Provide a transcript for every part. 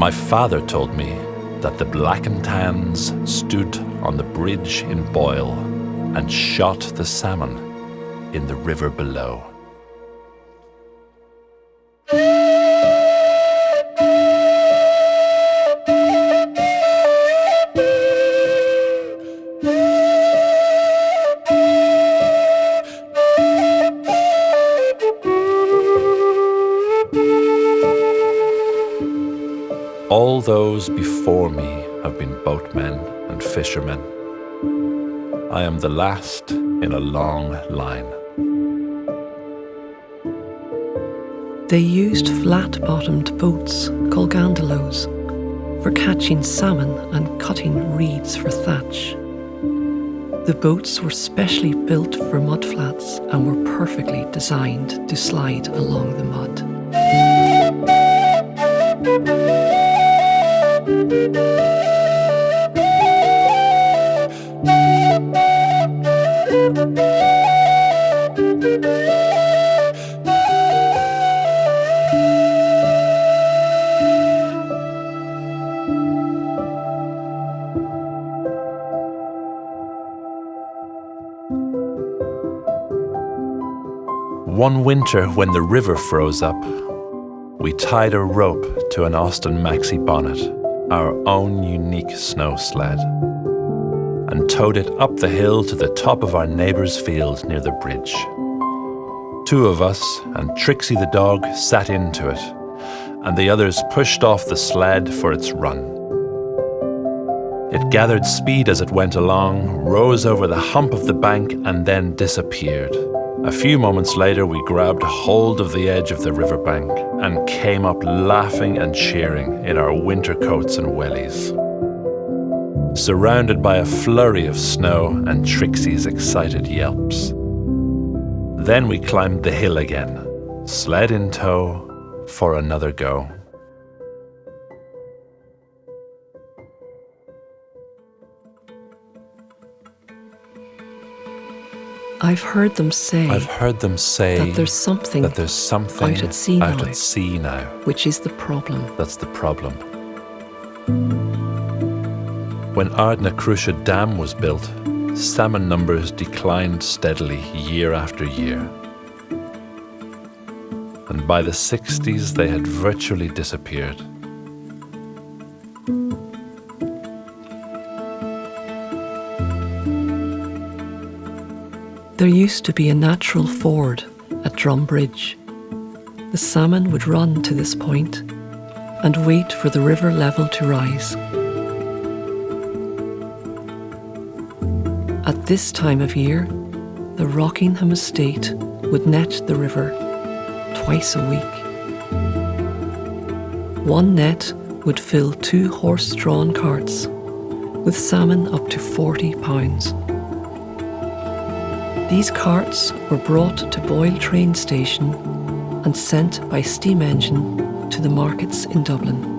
My father told me that the Black and Tans stood on the bridge in Boyle and shot the salmon in the river below. All those before me have been boatmen and fishermen. I am the last in a long line. They used flat-bottomed boats called gandalos for catching salmon and cutting reeds for thatch. The boats were specially built for mudflats and were perfectly designed to slide along the mud. One winter when the river froze up, we tied a rope to an Austin Maxi bonnet, our own unique snow sled, and towed it up the hill to the top of our neighbour's field near the bridge. Two of us and Trixie the dog sat into it, and the others pushed off the sled for its run. It gathered speed as it went along, rose over the hump of the bank, and then disappeared. A few moments later, we grabbed hold of the edge of the riverbank and came up laughing and cheering in our winter coats and wellies, surrounded by a flurry of snow and Trixie's excited yelps. Then we climbed the hill again, sled in tow, for another go. I've heard them say that there's something out at sea now. Which is the problem. That's the problem. When Ardnacrusha Dam was built, salmon numbers declined steadily year after year. And by the 60s, they had virtually disappeared. There used to be a natural ford at Drumbridge. The salmon would run to this point and wait for the river level to rise. At this time of year, the Rockingham estate would net the river twice a week. One net would fill 2 horse-drawn carts with salmon up to 40 pounds. These carts were brought to Boyle train station and sent by steam engine to the markets in Dublin.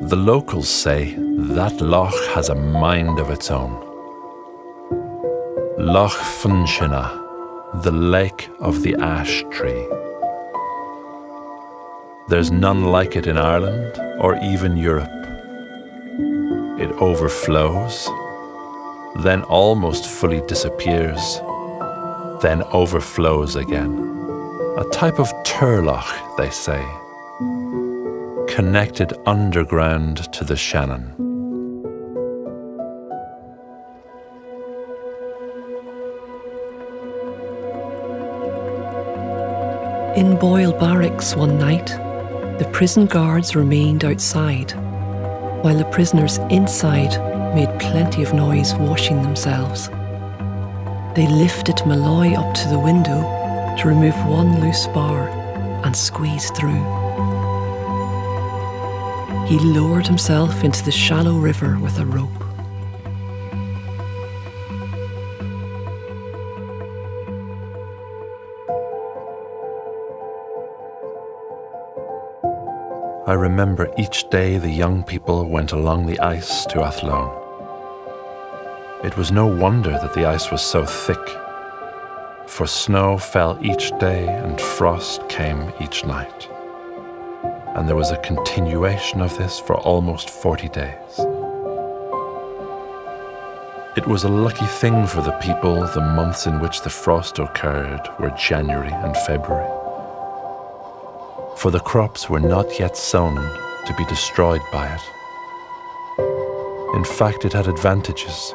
The locals say that loch has a mind of its own. Loch Funke, the lake of the ash tree. There's none like it in Ireland or even Europe. It overflows, then almost fully disappears, then overflows again. A type of turloch, they say, connected underground to the Shannon. In Boyle Barracks one night, the prison guards remained outside, while the prisoners inside made plenty of noise washing themselves. They lifted Malloy up to the window to remove one loose bar and squeeze through. He lowered himself into the shallow river with a rope. I remember each day the young people went along the ice to Athlone. It was no wonder that the ice was so thick, for snow fell each day and frost came each night. And there was a continuation of this for almost 40 days. It was a lucky thing for the people the months in which the frost occurred were January and February. For the crops were not yet sown to be destroyed by it. In fact, it had advantages.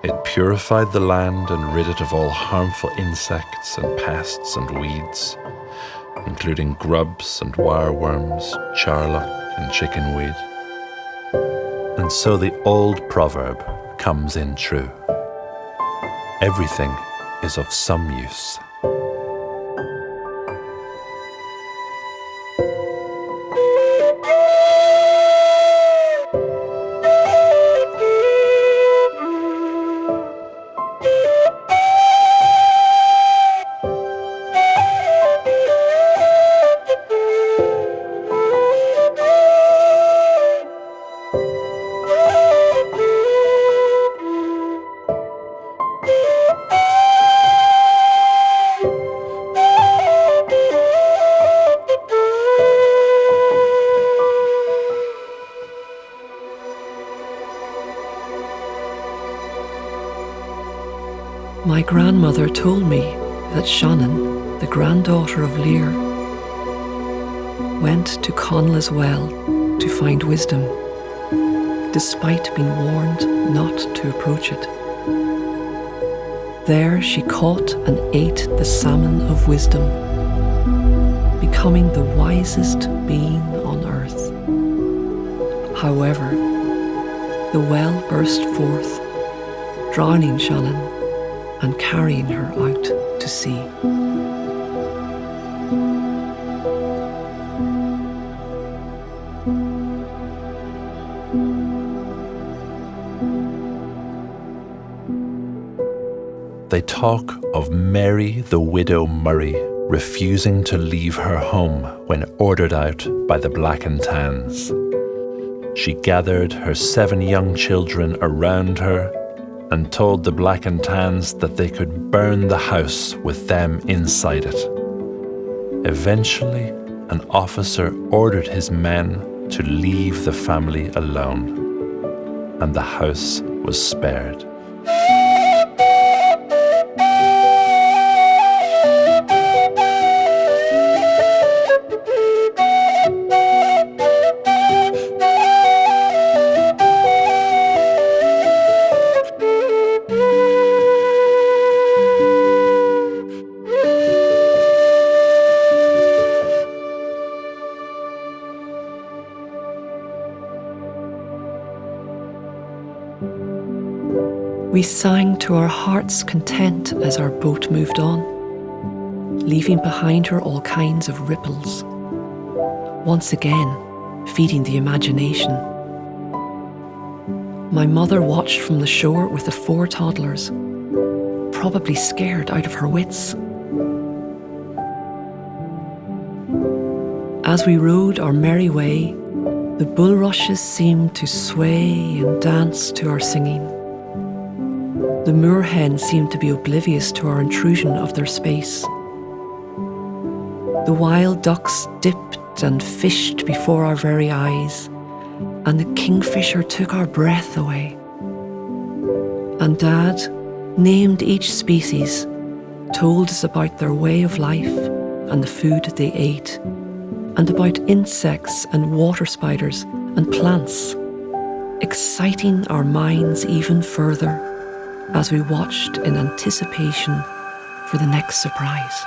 It purified the land and rid it of all harmful insects and pests and weeds, including grubs and wireworms, charlock and chickenweed. And so the old proverb comes in true. Everything is of some use. My grandmother told me that Shannon, the granddaughter of Lear, went to Connolly's well to find wisdom, despite being warned not to approach it. There she caught and ate the salmon of wisdom, becoming the wisest being on earth. However, the well burst forth, drowning Shannon and carrying her out to sea. They talk of Mary, the widow Murray, refusing to leave her home when ordered out by the Black and Tans. She gathered her 7 young children around her and told the Black and Tans that they could burn the house with them inside it. Eventually, an officer ordered his men to leave the family alone, and the house was spared. We sang to our heart's content as our boat moved on, leaving behind her all kinds of ripples, once again feeding the imagination. My mother watched from the shore with the 4 toddlers, probably scared out of her wits. As we rode our merry way, the bulrushes seemed to sway and dance to our singing. The moorhen seemed to be oblivious to our intrusion of their space. The wild ducks dipped and fished before our very eyes, and the kingfisher took our breath away. And Dad named each species, told us about their way of life and the food they ate, and about insects and water spiders and plants, exciting our minds even further as we watched in anticipation for the next surprise.